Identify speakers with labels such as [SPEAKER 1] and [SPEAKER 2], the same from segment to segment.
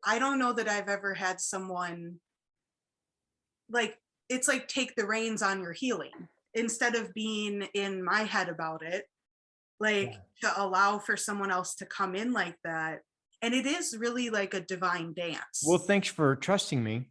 [SPEAKER 1] I don't know that I've ever had someone like, it's like take the reins on your healing instead of being in my head about it, like
[SPEAKER 2] Yeah.
[SPEAKER 1] to allow for someone else to come in like that. And it is really like a divine
[SPEAKER 2] Well,
[SPEAKER 1] dance.
[SPEAKER 2] thanks for trusting me.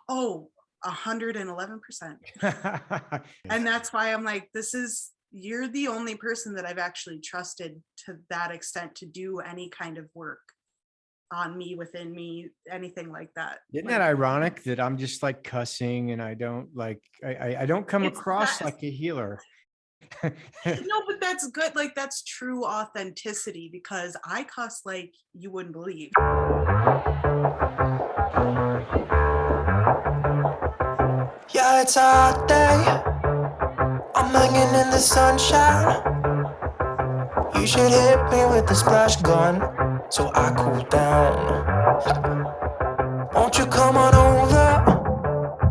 [SPEAKER 1] Oh, 111%. And
[SPEAKER 2] Yes.
[SPEAKER 1] that's why I'm like, you're the only person that I've actually trusted to that extent to do any kind of work on me, within me, anything like that.
[SPEAKER 2] Isn't that
[SPEAKER 1] Like,
[SPEAKER 2] ironic that I'm just like cussing and I don't like I don't come
[SPEAKER 1] it's
[SPEAKER 2] across
[SPEAKER 1] that,
[SPEAKER 2] like a healer.
[SPEAKER 1] no, but that's good. Like, that's true authenticity because I cuss like you wouldn't believe.
[SPEAKER 3] Yeah, it's a hot day. I'm hanging in the sunshine. You should hit me with the splash gun so I cool down. Won't you come on over?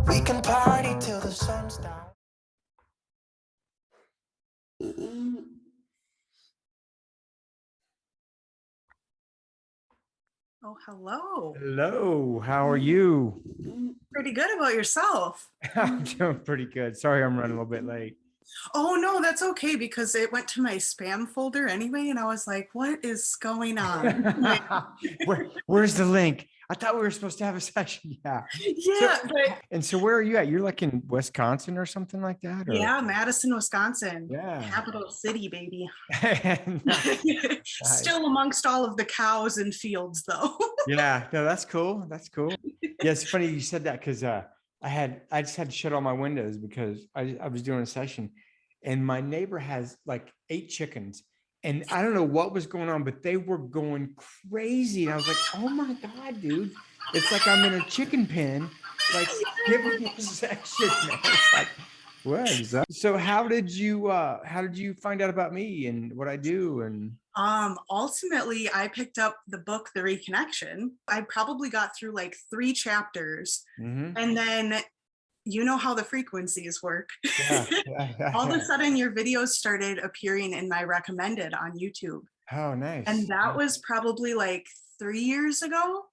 [SPEAKER 3] We can party till the sun's down.
[SPEAKER 1] Oh, hello.
[SPEAKER 2] Hello, how are you?
[SPEAKER 1] Pretty good about yourself.
[SPEAKER 2] I'm doing pretty good. Sorry, I'm running a little bit late.
[SPEAKER 1] Oh, no, that's okay because it went to my spam folder anyway. And I was like, what is going on? Like,
[SPEAKER 2] Where's the link? I thought we were supposed to have a session. Yeah. So,
[SPEAKER 1] yeah, but
[SPEAKER 2] and so where are you at? You're like in Wisconsin or something like that, or
[SPEAKER 1] yeah, Madison, Wisconsin,
[SPEAKER 2] yeah.
[SPEAKER 1] capital city, baby.
[SPEAKER 2] Nice.
[SPEAKER 1] Still amongst all of the cows and fields, though.
[SPEAKER 2] Yeah, no, that's cool. That's cool. Yeah, it's funny you said that because I just had to shut all my windows because I was doing a session and my neighbor has like 8 chickens. And I don't know what was going on, but they were going crazy. And I was like, oh my God, dude. It's like I'm in a chicken pen, like giving me a session, man. It's like, what is up? So how did you find out about me and what I do? And
[SPEAKER 1] Ultimately, I picked up the book, The Reconnection. I probably got through like 3 chapters,
[SPEAKER 2] mhm.
[SPEAKER 1] and then you know how the frequencies work.
[SPEAKER 2] Yeah, yeah, yeah,
[SPEAKER 1] All of a
[SPEAKER 2] yeah.
[SPEAKER 1] sudden, your videos started appearing in my recommended on YouTube.
[SPEAKER 2] Oh,
[SPEAKER 1] And
[SPEAKER 2] nice.
[SPEAKER 1] that was probably like 3 years ago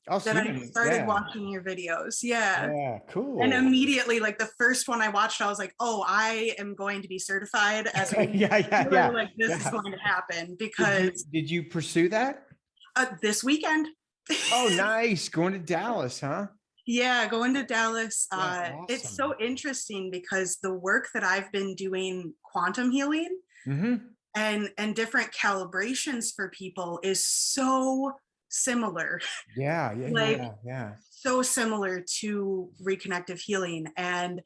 [SPEAKER 2] Oh, so
[SPEAKER 1] that
[SPEAKER 2] you've
[SPEAKER 1] I
[SPEAKER 2] been,
[SPEAKER 1] started
[SPEAKER 2] yeah,
[SPEAKER 1] watching your videos. Yeah.
[SPEAKER 2] yeah,
[SPEAKER 1] And
[SPEAKER 2] cool.
[SPEAKER 1] immediately, like the first one I watched, I was like, oh, I am going to be certified as a
[SPEAKER 2] Yeah, yeah,
[SPEAKER 1] healer.
[SPEAKER 2] yeah,
[SPEAKER 1] Like, this is
[SPEAKER 2] yeah.
[SPEAKER 1] going to happen
[SPEAKER 2] Did you
[SPEAKER 1] because
[SPEAKER 2] did you pursue that?
[SPEAKER 1] this weekend.
[SPEAKER 2] Oh, nice. Going to Dallas, huh?
[SPEAKER 1] Yeah, going to Dallas.
[SPEAKER 2] Yeah,
[SPEAKER 1] It's
[SPEAKER 2] awesome.
[SPEAKER 1] so interesting because the work that I've been doing, quantum healing
[SPEAKER 2] Mm-hmm.
[SPEAKER 1] and different calibrations for people, is so similar.
[SPEAKER 2] Yeah, yeah,
[SPEAKER 1] Like,
[SPEAKER 2] yeah, yeah.
[SPEAKER 1] so similar to reconnective healing. And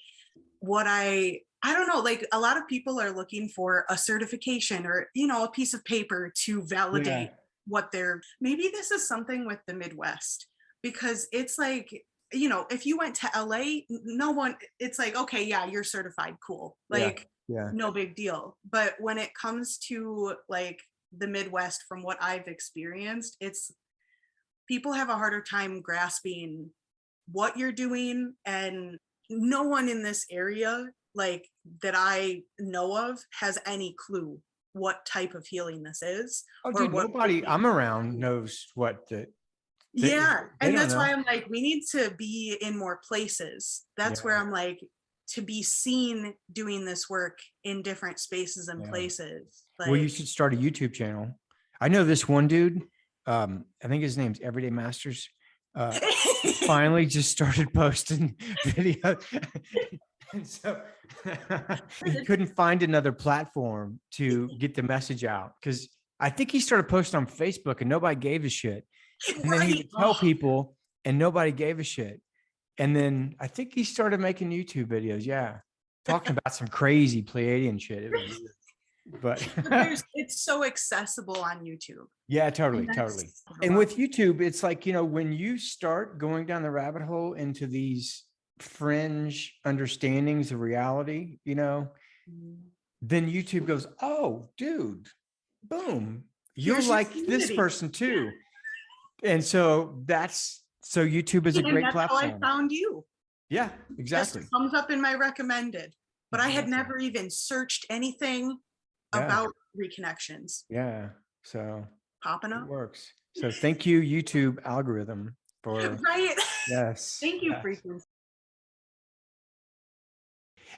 [SPEAKER 1] what I don't know, like a lot of people are looking for a certification or, a piece of paper to validate
[SPEAKER 2] Yeah.
[SPEAKER 1] what they're, maybe this is something with the Midwest, because it's like, if you went to LA, no one, it's like, okay, yeah, you're certified, cool.
[SPEAKER 2] Yeah.
[SPEAKER 1] Like,
[SPEAKER 2] Yeah.
[SPEAKER 1] no big deal. But when it comes to like the Midwest, from what I've experienced, it's people have a harder time grasping what you're doing, and no one in this area, like that I know of, has any clue what type of healing this is
[SPEAKER 2] Oh,
[SPEAKER 1] or
[SPEAKER 2] dude,
[SPEAKER 1] what
[SPEAKER 2] nobody I'm around knows what
[SPEAKER 1] yeah,
[SPEAKER 2] they
[SPEAKER 1] and
[SPEAKER 2] don't
[SPEAKER 1] that's why
[SPEAKER 2] know.
[SPEAKER 1] I'm like, we need to be in more places. That's where
[SPEAKER 2] Yeah.
[SPEAKER 1] I'm like, to be seen doing this work in different spaces and
[SPEAKER 2] Yeah.
[SPEAKER 1] places,
[SPEAKER 2] Well, you
[SPEAKER 1] like
[SPEAKER 2] should start a YouTube channel. I know this one dude. I think his name's Everyday Masters. He finally just started posting video. And so he couldn't find another platform to get the message out because I think he started posting on Facebook and nobody gave a shit. And then he
[SPEAKER 1] right.
[SPEAKER 2] would tell
[SPEAKER 1] Oh,
[SPEAKER 2] people and nobody gave a shit. And then I think he started making YouTube videos. Yeah. Talking about some crazy Pleiadian shit. It was weird. But
[SPEAKER 1] but it's so accessible on YouTube.
[SPEAKER 2] yeah,
[SPEAKER 1] And
[SPEAKER 2] totally, totally.
[SPEAKER 1] that's a
[SPEAKER 2] And
[SPEAKER 1] lot.
[SPEAKER 2] with YouTube, it's like, when you start going down the rabbit hole into these fringe understandings of reality, then YouTube goes, oh, dude, boom, you'll
[SPEAKER 1] Here's your
[SPEAKER 2] like this
[SPEAKER 1] community.
[SPEAKER 2] person too. And so so YouTube is a
[SPEAKER 1] And
[SPEAKER 2] great
[SPEAKER 1] that's how I
[SPEAKER 2] platform.
[SPEAKER 1] found you.
[SPEAKER 2] Yeah,
[SPEAKER 1] Just
[SPEAKER 2] exactly.
[SPEAKER 1] comes up in my recommended. But I had
[SPEAKER 2] Exactly.
[SPEAKER 1] never even searched anything
[SPEAKER 2] Yeah.
[SPEAKER 1] about reconnections
[SPEAKER 2] Yeah. So
[SPEAKER 1] popping
[SPEAKER 2] it
[SPEAKER 1] up.
[SPEAKER 2] works. So thank you, YouTube algorithm, for
[SPEAKER 1] Right.
[SPEAKER 2] yes.
[SPEAKER 1] Thank you,
[SPEAKER 2] yes.
[SPEAKER 1] frequency.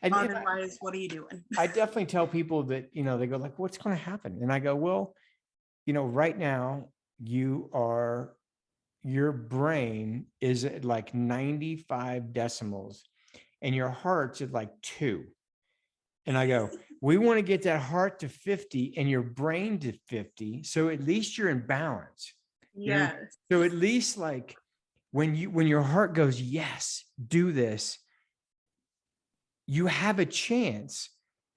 [SPEAKER 2] And
[SPEAKER 1] Otherwise, what are you doing?
[SPEAKER 2] I definitely tell people that, you know, they go like, what's going to happen? And I go, well, you know, right now your brain is at like 95 decimals and your heart's at like 2. And I go, we want to get that heart to 50 and your brain to 50. So at least you're in balance.
[SPEAKER 1] Yes.
[SPEAKER 2] So at least like when your heart goes, yes, do this, you have a chance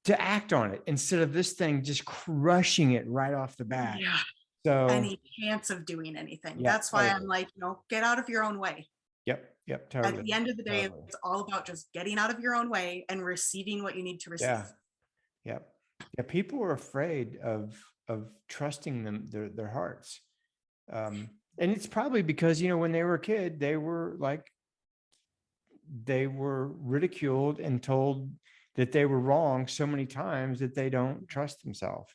[SPEAKER 2] to act on it instead of this thing just crushing it right off the bat.
[SPEAKER 1] Yeah.
[SPEAKER 2] So
[SPEAKER 1] Any chance of doing anything.
[SPEAKER 2] Yeah,
[SPEAKER 1] That's why
[SPEAKER 2] totally.
[SPEAKER 1] I'm like, get out of your own way.
[SPEAKER 2] Yep, totally.
[SPEAKER 1] At the end of the day,
[SPEAKER 2] Totally.
[SPEAKER 1] it's all about just getting out of your own way and receiving what you need to receive.
[SPEAKER 2] Yeah. People are afraid of trusting their hearts. And it's probably because, you know, when they were a kid, they were ridiculed and told that they were wrong so many times that they don't trust themselves.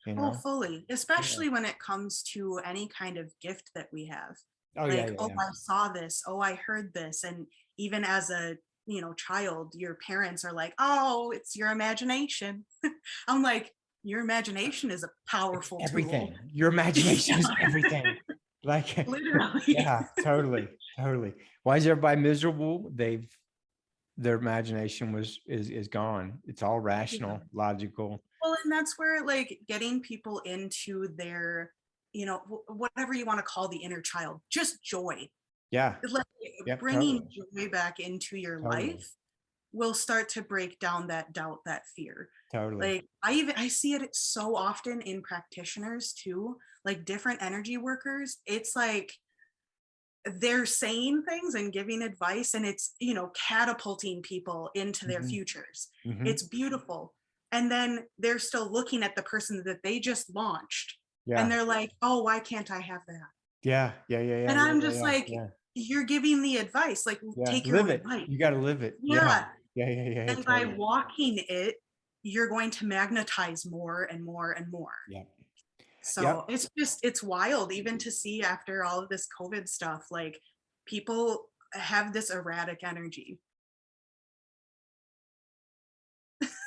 [SPEAKER 2] You know?
[SPEAKER 1] Oh, fully, especially when it comes to any kind of gift that we have.
[SPEAKER 2] Oh,
[SPEAKER 1] like,
[SPEAKER 2] yeah.
[SPEAKER 1] I saw this. Oh, I heard this. And even as a, child, your parents are like, oh, it's your imagination. I'm like, your imagination is a powerful
[SPEAKER 2] Everything.
[SPEAKER 1] tool.
[SPEAKER 2] Your imagination is everything. Like,
[SPEAKER 1] Literally.
[SPEAKER 2] yeah, totally. Why is everybody miserable? Their imagination is gone. It's all rational, logical.
[SPEAKER 1] Well, and that's where like getting people into their, whatever you want to call the inner child, just joy.
[SPEAKER 2] Yeah.
[SPEAKER 1] Like
[SPEAKER 2] Yep,
[SPEAKER 1] bringing
[SPEAKER 2] totally.
[SPEAKER 1] joy back into your
[SPEAKER 2] Totally.
[SPEAKER 1] life will start to break down that doubt, that fear.
[SPEAKER 2] Totally.
[SPEAKER 1] Like I see it so often in practitioners too, like different energy workers. It's like they're saying things and giving advice and it's, catapulting people into their futures. It's beautiful. And then they're still looking at the person that they just launched. And they're like, oh, why can't I have that?
[SPEAKER 2] Yeah.
[SPEAKER 1] And I'm just like, you're giving the advice, like take your
[SPEAKER 2] live
[SPEAKER 1] own
[SPEAKER 2] it.
[SPEAKER 1] life.
[SPEAKER 2] You got to live it.
[SPEAKER 1] Yeah.
[SPEAKER 2] And
[SPEAKER 1] by walking it, you're going to magnetize more and more and more.
[SPEAKER 2] Yeah.
[SPEAKER 1] So it's wild even to see after all of this COVID stuff, like people have this erratic energy.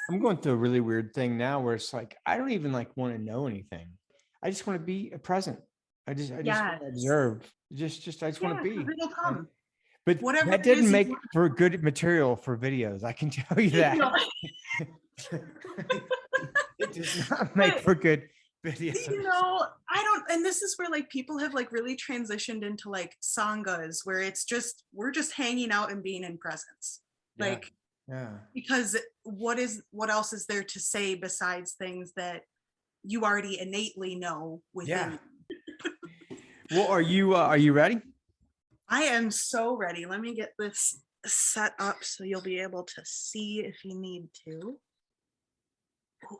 [SPEAKER 2] I'm going through a really weird thing now where it's like, I don't even like want to know anything. I just want to be present. I just want to observe. I just want to be.
[SPEAKER 1] It'll come.
[SPEAKER 2] But
[SPEAKER 1] whatever
[SPEAKER 2] that didn't make for good material for videos. I can tell you that. It does not make for good videos.
[SPEAKER 1] I don't, and this is where like people have like really transitioned into like sanghas where it's just, we're just hanging out and being in presence. Like, because what else is there to say besides things that you already innately know within?
[SPEAKER 2] Well, are you ready?
[SPEAKER 1] I am so ready. Let me get this set up so you'll be able to see if you need to. Ooh.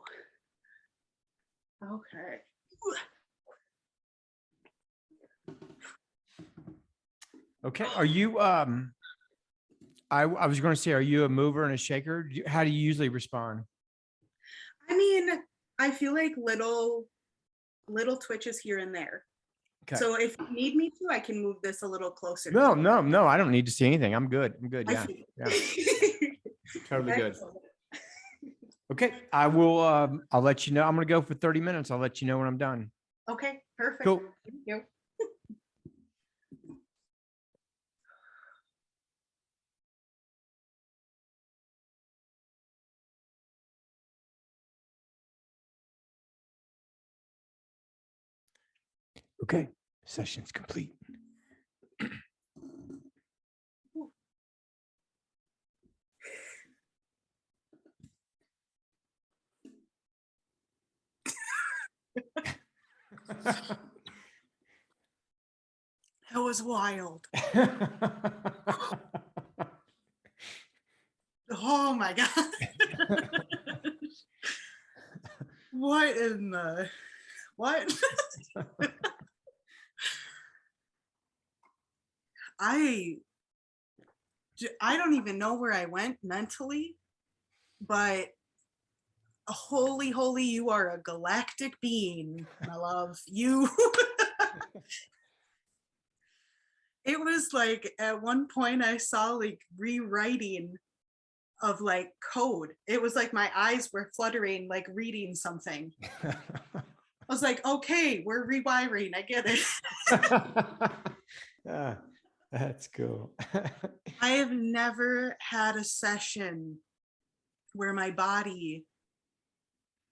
[SPEAKER 1] Okay.
[SPEAKER 2] Okay. Are you I was going to say, are you a mover and a shaker? How do you usually respond?
[SPEAKER 1] I mean, I feel like little twitches here and there. Okay. So if you need me to, I can move this a little closer.
[SPEAKER 2] No, I don't need to see anything. I'm good. Yeah. Totally good. Okay. I will, I'll let you know. I'm going to go for 30 minutes. I'll let you know when I'm done.
[SPEAKER 1] Okay. Perfect.
[SPEAKER 2] Cool.
[SPEAKER 1] Thank you.
[SPEAKER 2] Okay. Session's complete.
[SPEAKER 1] That was wild. Oh my God. What in the what? I don't even know where I went mentally, but holy, you are a galactic being, my love. You was like, at one point I saw like rewriting of like code. It was like my eyes were fluttering, like reading something. I was like, okay, we're rewiring. I get it.
[SPEAKER 2] Ah, that's cool.
[SPEAKER 1] I have never had a session where my body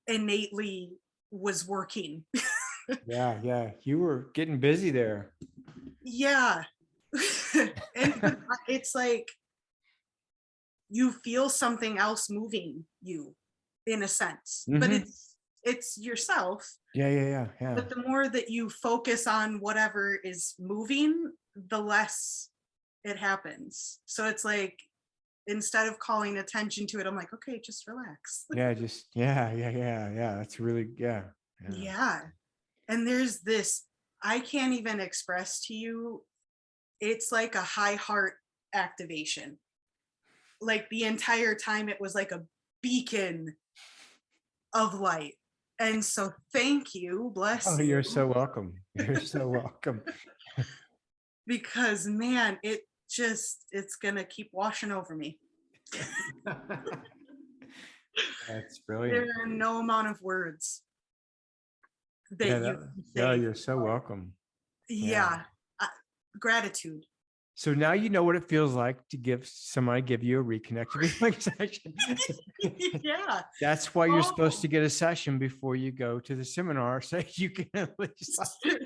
[SPEAKER 1] innately was working.
[SPEAKER 2] Yeah. You were getting busy there.
[SPEAKER 1] Yeah. And it's like you feel something else moving you in a sense, but
[SPEAKER 2] Mhm.
[SPEAKER 1] it's yourself.
[SPEAKER 2] Yeah.
[SPEAKER 1] But the more that you focus on whatever is moving, the less it happens. So it's like, instead of calling attention to it, I'm like, okay, just relax.
[SPEAKER 2] Yeah. That's really, yeah.
[SPEAKER 1] Yeah. And there's this, I can't even express to you, it's like a high heart activation. Like the entire time it was like a beacon of light. And so thank you, bless
[SPEAKER 2] Oh,
[SPEAKER 1] you.
[SPEAKER 2] you're so welcome. You're so welcome.
[SPEAKER 1] Because man, it's gonna keep washing over me.
[SPEAKER 2] That's
[SPEAKER 1] There
[SPEAKER 2] brilliant.
[SPEAKER 1] are no amount of words that
[SPEAKER 2] Yeah,
[SPEAKER 1] you can
[SPEAKER 2] yeah,
[SPEAKER 1] say.
[SPEAKER 2] you're so welcome.
[SPEAKER 1] Yeah. Gratitude.
[SPEAKER 2] So now you know what it feels like to give you a reconnected healing session.
[SPEAKER 1] Yeah.
[SPEAKER 2] That's why you're supposed
[SPEAKER 1] Oh.
[SPEAKER 2] to get a session before you go to the seminar, so you can at least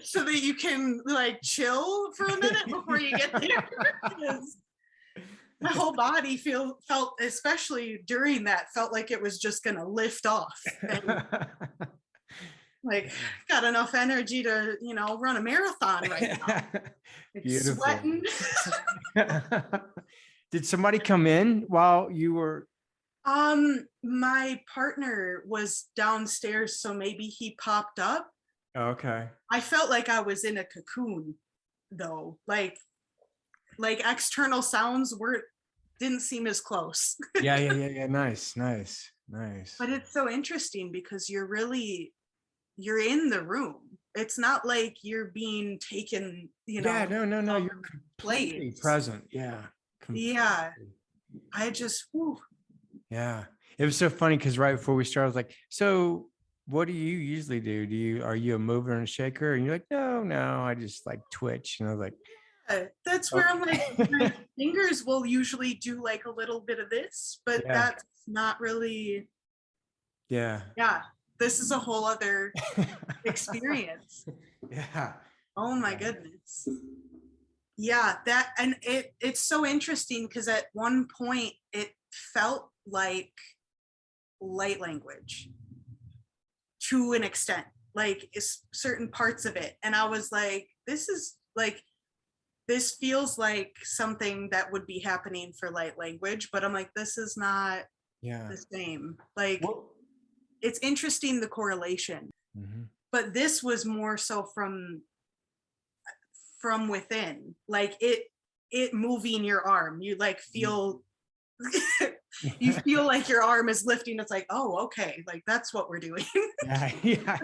[SPEAKER 1] So that you can like chill for a minute before you get there. Because my whole body felt, especially during that, felt like it was just gonna lift off. And like, got enough energy to, run a marathon right now. Like,
[SPEAKER 2] Beautiful.
[SPEAKER 1] sweating.
[SPEAKER 2] Did somebody come in while you were?
[SPEAKER 1] My partner was downstairs, so maybe he popped up.
[SPEAKER 2] Okay.
[SPEAKER 1] I felt like I was in a cocoon though. Like external sounds didn't seem as close.
[SPEAKER 2] Yeah. Nice.
[SPEAKER 1] But it's so interesting because you're in the room. It's not like you're being taken,
[SPEAKER 2] Yeah, no, you're completely
[SPEAKER 1] place.
[SPEAKER 2] present. Yeah.
[SPEAKER 1] Yeah. I just, whew.
[SPEAKER 2] Yeah. It was so funny because right before we started, I was like, so what do you usually do? Are you a mover and a shaker? And you're like, no, I just like twitch. And I was like,
[SPEAKER 1] That's where I'm like, my fingers will usually do like a little bit of this, but that's not really.
[SPEAKER 2] Yeah.
[SPEAKER 1] This is a whole other experience.
[SPEAKER 2] Yeah.
[SPEAKER 1] Oh my goodness. Yeah, that, and it's so interesting because at one point it felt like light language to an extent, like certain parts of it. And I was like, this feels like something that would be happening for light language, but I'm like, this is not the same. Like, it's interesting, the correlation. Mm-hmm. But this was more so from within, like it moving your arm. You like feel you feel like your arm is lifting. It's like, oh, okay, like that's what we're doing.
[SPEAKER 2] Yeah.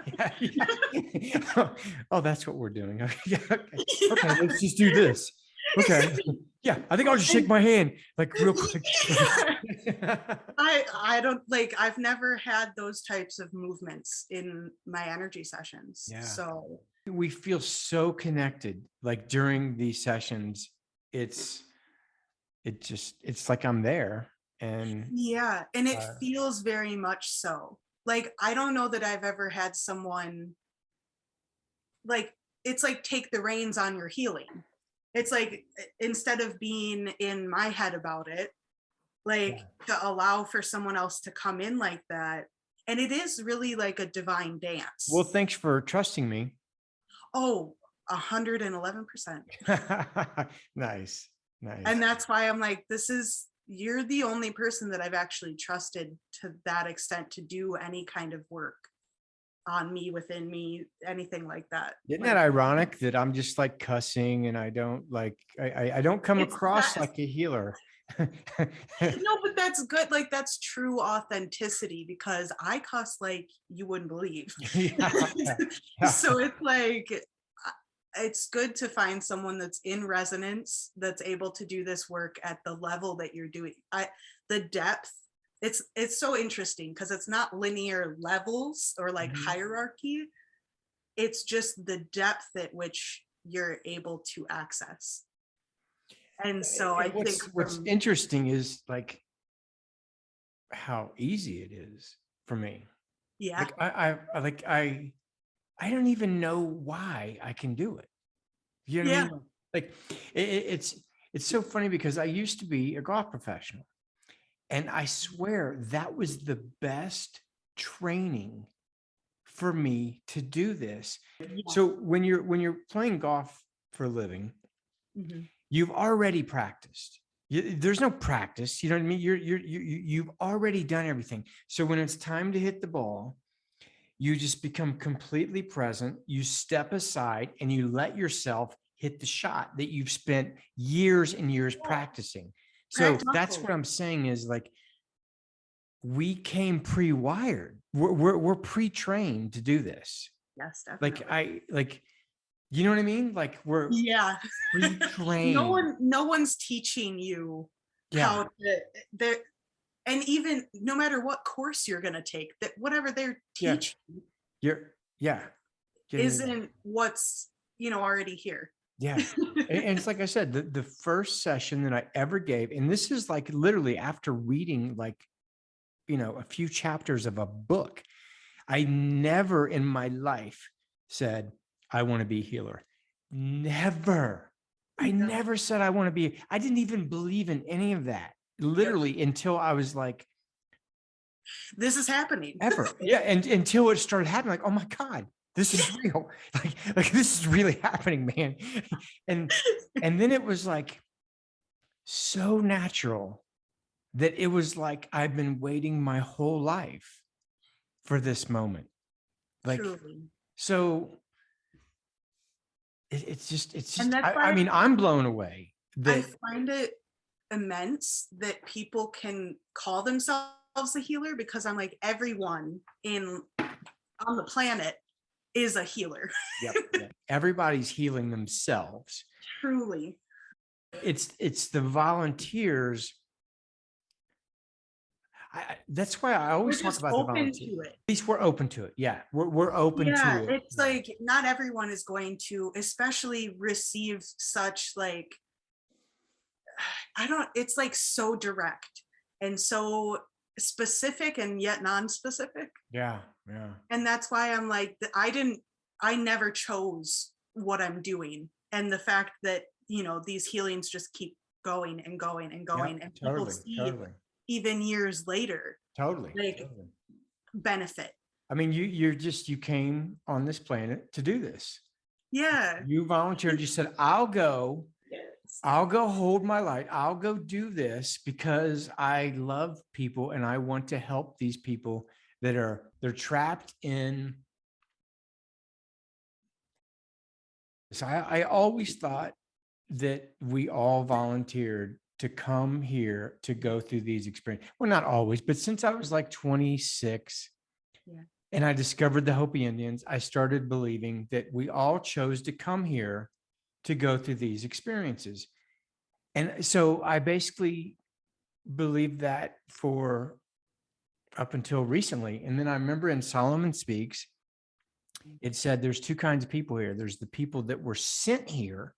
[SPEAKER 2] Oh, that's what we're doing. Okay, let's just do this. Okay. Yeah, I think I'll just shake my hand like real quick.
[SPEAKER 1] I don't like, I've never had those types of movements in my energy sessions. Yeah. So
[SPEAKER 2] we feel so connected, like during these sessions, it's like I'm there. And
[SPEAKER 1] yeah, and it feels very much so. Like, I don't know that I've ever had someone like, it's like take the reins on your healing. It's like, instead of being in my head about it, like to allow for someone else to come in like that. And it is really like a divine dance.
[SPEAKER 2] Well, thanks for trusting me.
[SPEAKER 1] Oh, 111%.
[SPEAKER 2] Nice.
[SPEAKER 1] And that's why I'm like, you're the only person that I've actually trusted to that extent to do any kind of work on me, within me, anything like that.
[SPEAKER 2] Isn't that ironic that I'm just like cussing and I don't like, I don't come across like a healer.
[SPEAKER 1] No, but that's good. Like, that's true authenticity, because I cuss like you wouldn't believe. Yeah. So it's like, it's good to find someone that's in resonance, that's able to do this work at the level that you're doing. The depth, it's so interesting because it's not linear levels or like hierarchy. It's just the depth at which you're able to access. And so I think
[SPEAKER 2] what's interesting is like how easy it is for me.
[SPEAKER 1] Yeah.
[SPEAKER 2] Like I don't even know why I can do it. You know what I mean? Like it's so funny because I used to be a golf professional, and I swear that was the best training for me to do this. So when you're playing golf for a living, you've already practiced. There's no practice. You know what I mean? You've already done everything. So when it's time to hit the ball, you just become completely present. You step aside and you let yourself hit the shot that you've spent years and years practicing. So that's what I'm saying is like, we came pre-wired. We're pre-trained to do this.
[SPEAKER 1] Yes, definitely.
[SPEAKER 2] Like, you know what I mean? Like we're pre-trained.
[SPEAKER 1] No one's teaching you how to, and even no matter what course you're going to take, that whatever they're teaching isn't what's, already here.
[SPEAKER 2] Yeah. And it's like I said, the first session that I ever gave, and this is like literally after reading like, a few chapters of a book, I never in my life said, I want to be a healer. Never. I never said I want to be. I didn't even believe in any of that, literally, until I was like,
[SPEAKER 1] this is happening.
[SPEAKER 2] Ever. Yeah. And until it started happening, like, oh my God, this is real. Like this is really happening, man. And then it was like so natural that it was like I've been waiting my whole life for this moment. Like, truly. So it's just, I mean, I'm blown away.
[SPEAKER 1] I find it immense that people can call themselves a healer, because I'm like, everyone on the planet is a healer.
[SPEAKER 2] Yep. Everybody's healing themselves.
[SPEAKER 1] Truly.
[SPEAKER 2] It's the volunteers. That's why I always talk about the volunteers. At least we're open to it. Yeah, we're open to it.
[SPEAKER 1] It's like not everyone is going to, especially receive such like, it's like so direct and so specific and yet non-specific.
[SPEAKER 2] Yeah.
[SPEAKER 1] And that's why I'm like, I never chose what I'm doing. And the fact that, these healings just keep going and going and going, and people see even years later, benefit.
[SPEAKER 2] I mean, you came on this planet to do this.
[SPEAKER 1] Yeah.
[SPEAKER 2] You volunteered. You said, I'll go hold my light. I'll go do this because I love people and I want to help these people they're trapped in. So I always thought that we all volunteered to come here to go through these experiences. Well, not always, but since I was like 26 and I discovered the Hopi Indians, I started believing that we all chose to come here to go through these experiences. And so I basically believed that for up until recently. And then I remember in Solomon Speaks, it said there's two kinds of people here. There's the people that were sent here,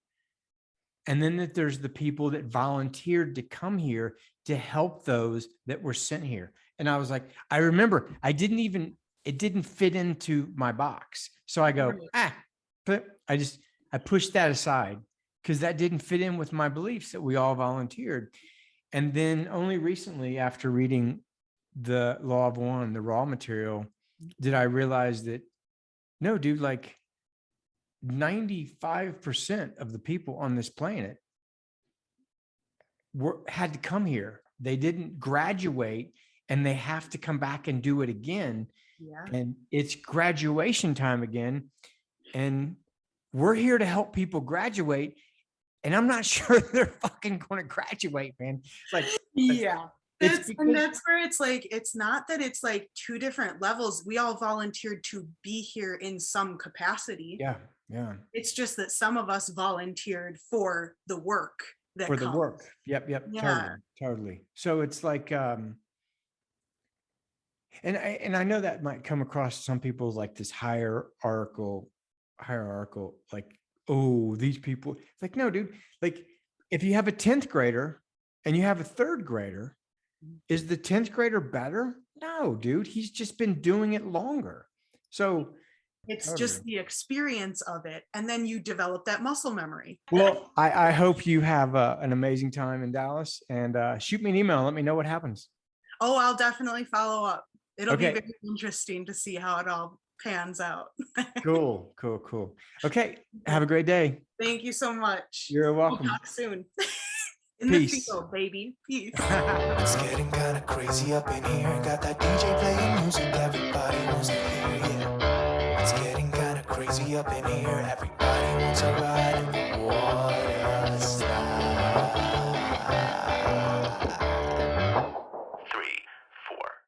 [SPEAKER 2] and then that there's the people that volunteered to come here to help those that were sent here. And I was like, I remember it didn't fit into my box. So I go, but I pushed that aside because that didn't fit in with my beliefs that we all volunteered. And then only recently, after reading the Law of One, the raw material, did I realize that, no, dude, like 95% of the people on this planet had to come here. They didn't graduate and they have to come back and do it again. Yeah. And it's graduation time again. And we're here to help people graduate. And I'm not sure they're fucking going to graduate, man. Like, It's
[SPEAKER 1] And
[SPEAKER 2] because,
[SPEAKER 1] that's where it's like, it's not that it's like two different levels. We all volunteered to be here in some capacity.
[SPEAKER 2] yeah, yeah,
[SPEAKER 1] It's just that some of us volunteered for the work that
[SPEAKER 2] for the
[SPEAKER 1] comes.
[SPEAKER 2] work. Yep, yep,
[SPEAKER 1] Yeah.
[SPEAKER 2] totally, totally. So it's like, and I know that might come across some people like this hierarchical, like, oh, these people. It's like, no, dude. Like, if you have a 10th grader and you have a 3rd grader, is the 10th grader better? No, dude. He's just been doing it longer. So
[SPEAKER 1] It's
[SPEAKER 2] totally.
[SPEAKER 1] just the experience of it. And then you develop that muscle memory.
[SPEAKER 2] Well, I hope you have an amazing time in Dallas, and shoot me an email. Let me know what happens.
[SPEAKER 1] Oh, I'll definitely follow up. It'll be
[SPEAKER 2] Okay.
[SPEAKER 1] very interesting to see how it all pans out.
[SPEAKER 2] Cool, cool, cool. Okay. Have a great day.
[SPEAKER 1] Thank you so much.
[SPEAKER 2] You're
[SPEAKER 1] We'll
[SPEAKER 2] welcome.
[SPEAKER 1] talk soon. In
[SPEAKER 2] Peace.
[SPEAKER 1] the field, baby. Peace.
[SPEAKER 3] It's getting kinda crazy up in here. Got that DJ playing music everybody wants to hear, yeah. It's getting kinda crazy up in here. Everybody wants a ride in the water.